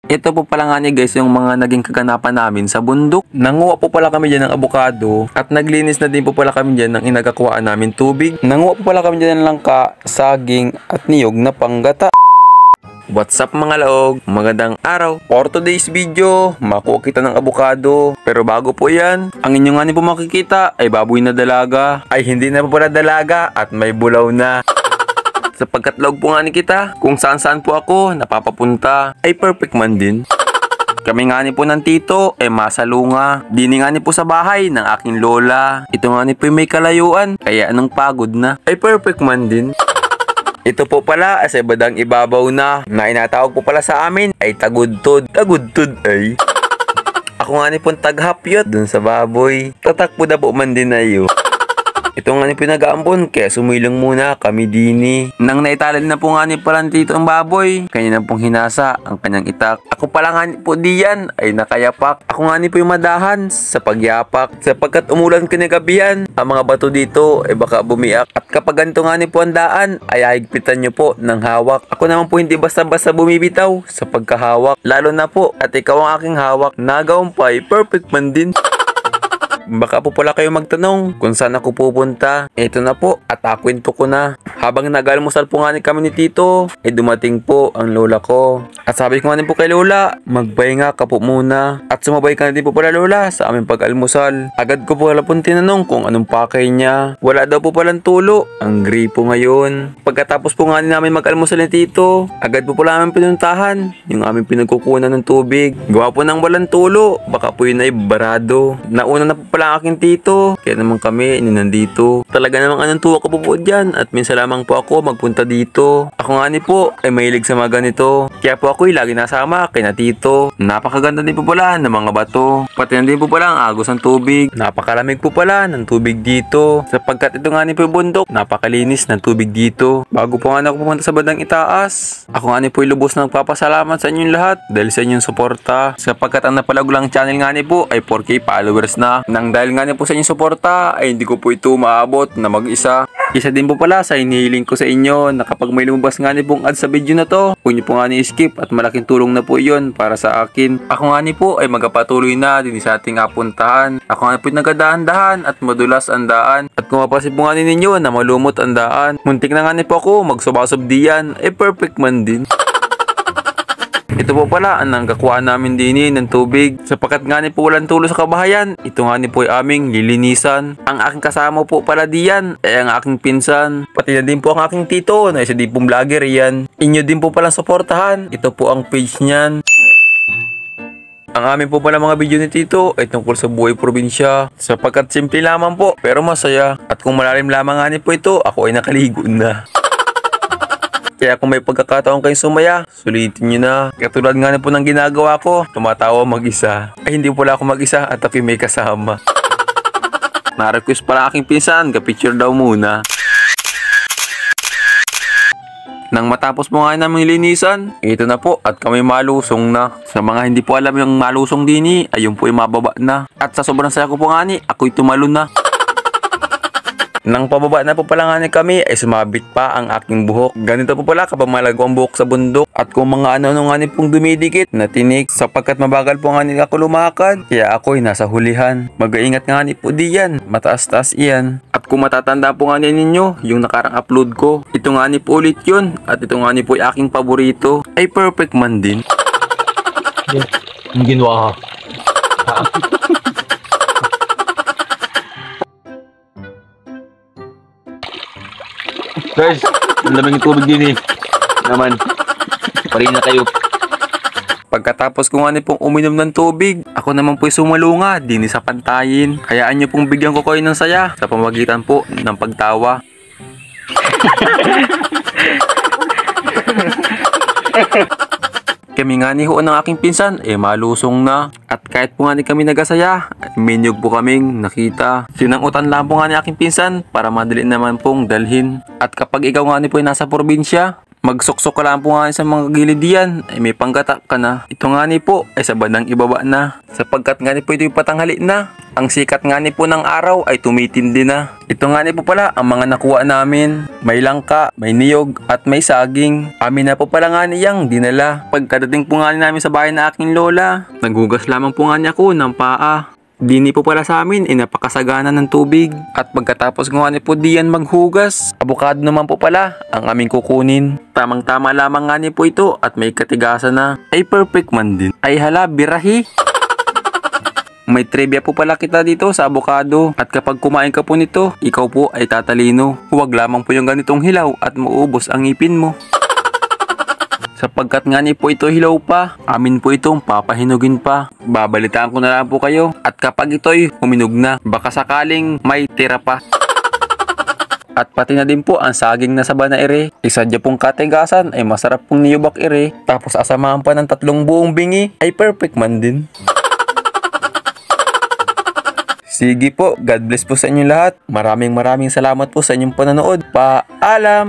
Ito po pala nga ni guys yung mga naging kaganapan namin sa bundok. Nanguha po pala kami dyan ng abukado at naglinis na din po pala kami dyan ng inagakuhaan namin tubig. Nanguha po pala kami dyan ng langka, saging at niyog na panggata. What's up mga laog? Magandang araw. For today's video, makuha kita ng abukado. Pero bago po yan, ang inyo nga po makikita ay baboy na dalaga. Ay hindi na po pala dalaga at may bulaw na. Sapagkat laog po nga ni kita, kung saan po ako napapapunta, ay perfect man din. Kami nga ni po ng tito, ay masalunga. Dini nga ni po sa bahay ng aking lola. Ito nga ni po may kalayuan, kaya anong pagod na, ay perfect man din. Ito po pala ay sa badang ibabaw na inatawag po pala sa amin ay tagudtod. Tagudtod ay. Ako nga ni po taghapyot dun sa baboy. Tatakbo na po man din ayo. Ito nga ni pinag-aambon, kaya sumilong muna kami dini. Nang naitalan na po nga ni palang tito ang baboy, kanya na pong hinasa ang kanyang itak. Ako pala nga ni po diyan ay nakayapak. Ako nga ni po yung madahan sa pagyapak. Sapagkat umulan kinagabihan, ang mga bato dito ay baka bumiak. At kapag ganito nga ni po ang daan, ay higpitan nyo po ng hawak. Ako naman po hindi basta-basta bumibitaw sa pagkahawak. Lalo na po at ikaw ang aking hawak, nagawampay, perfect man din. Baka po pala kayo magtanong kung saan ako pupunta. Ito na po at kwento ko na. Habang nag-almusal po nga kami ni tito, ay dumating po ang lola ko. At sabi ko nga din po kay lola, magpahinga ka po muna. At sumabay ka na din po pala lola sa aming pag-almusal. Agad ko po pala po tinanong kung anong pakay niya. Wala daw po palang tulo. Ang gripo ngayon. Pagkatapos po nga din namin mag-almusal ni tito, agad po pala namin pinuntahan yung aming pinagkukunan ng tubig. Gawa po ng walang tulo. Baka po yun ay barado. Nauna na po pala ang aking tito, kaya naman kami nandito. Talaga namang anong tuwa ko po dyan at minsan lamang po ako magpunta dito. Ako nga ni po ay mahilig sa mga ganito, kaya po ako ay lagi nasama kay na tito. Napakaganda din po pala ng mga bato, pati na din po pala ang agos ng tubig. Napakalamig po pala ng tubig dito, sapagkat ito nga ni po bundok, napakalinis ng tubig dito. Bago po nga ako pumunta sa bandang itaas, ako nga ni po ay lubos na nagpapasalamat sa inyong lahat dahil sa inyong suporta, sapagkat ang napalagulang channel nga ni po ay 4K followers na. Nang dahil nga po sa inyong suporta ay hindi ko po ito maabot na mag-isa. Isa din po pala sa inihiling ko sa inyo na kapag may lumabas nga pong ads sa video na to, huwag niyo po nga skip at malaking tulong na po iyon para sa akin. Ako nga po ay magpatuloy na din sa ating apuntahan. Ako nga po ay nagadahan-dahan at madulas ang daan. At kung mapasin po nga ninyo na malumot ang daan, muntik na nga po ako magsubasob diyan, ay perfect man din. Ito po pala ang nanggakuha namin din ng tubig. Sapagkat nga po walang tulo sa kabahayan, ito nga po ay aming lilinisan. Ang aking kasama po pala diyan ay ang aking pinsan. Pati na din po ang aking tito na isa din pong vlogger yan. Inyo din po palang suportahan. Ito po ang page niyan. Ang amin po pala mga video ni tito ay tungkol sa buhay probinsya. Sapagkat simple lamang po pero masaya. At kung malalim lamang nga po ito, ako ay nakaligo na. Kaya kung may pagkakataon kayong sumaya, sulitin nyo na. Katulad nga po ng ginagawa ko, tumatawa mag-isa. Ay hindi pala ako mag-isa at ako'y may kasama. Na-request pala aking pinsan, ka-picture daw muna. Nang matapos mo nga namin linisan, ito na po at kami malusong na. Sa mga hindi po alam yung malusong dini, ayun po ay mababa na. At sa sobrang saya ko po nga ako'y tumalon na. Nang pababa na po pala nga kami ay sumabit pa ang aking buhok. Ganito po pala kapag malago ang buhok sa bundok. At kung mga ano-ano nga pong dumidikit na tinik, sapagkat mabagal po nga ako lumakad, kaya ako'y nasa hulihan. Mag-aingat nga po diyan, mataas-taas iyan. At kung matatanda po nga ninyo yung nakarang upload ko, ito nga po ulit yun. At ito nga po ay aking paborito, ay perfect man din. Ang ginawa ka. Guys, ang daming tubig din naman. Parin na kayo. Pagkatapos ko nga pong uminom ng tubig, ako naman po'y sumalunga din sa pantayin. Hayaan nyo pong bigyan ko kayo ng saya sa pamagitan po ng pagtawa. Kami nga ho ng aking pinsan malusong na. At kahit po nga kami nagasaya, minyog po kaming nakita. Sinangutan lang po nga aking pinsan para madali naman pong dalhin. At kapag ikaw nga po ay nasa probinsya, Magsuksok ka lang po nga sa mga gilid yan, ay may panggatak ka na. Ito nga ni po ay sa bandang ibaba na, sapagkat nga ni po ito'y patanghali na. Ang sikat nga ni po ng araw ay tumitindi na. Ito nga ni po pala ang mga nakuha namin. May langka, may niyog, at may saging. Amin na po pala nga niyang dinala. Pagkadating po nga namin sa bahay na aking lola, naghugas lamang po nga niya ko ng paa. Dini po pala sa amin ay napakasagana ng tubig. At pagkatapos nga ni po diyan maghugas, abukado naman po pala ang aming kukunin. Tamang-tama lamang nga ni po ito at may katigasan na. Ay perfect man din. Ay hala, birahi. May trivia po pala kita dito sa abukado. At kapag kumain ka po nito, ikaw po ay tatalino. Huwag lamang po yung ganitong hilaw at mauubos ang ngipin mo. Sapagkat nga ni po ito hilaw pa, amin po itong papahinugin pa. Babalitaan ko na lang po kayo. At kapag ito'y huminog na, baka sakaling may tira pa. At pati na din po ang saging na saba na ere. Isadya pong katigasan ay masarap pong niyubak ere. Tapos asamahan pa ng 3 buong bingi ay perfect man din. Sige po, God bless po sa inyong lahat. Maraming salamat po sa inyong panonood. Paalam!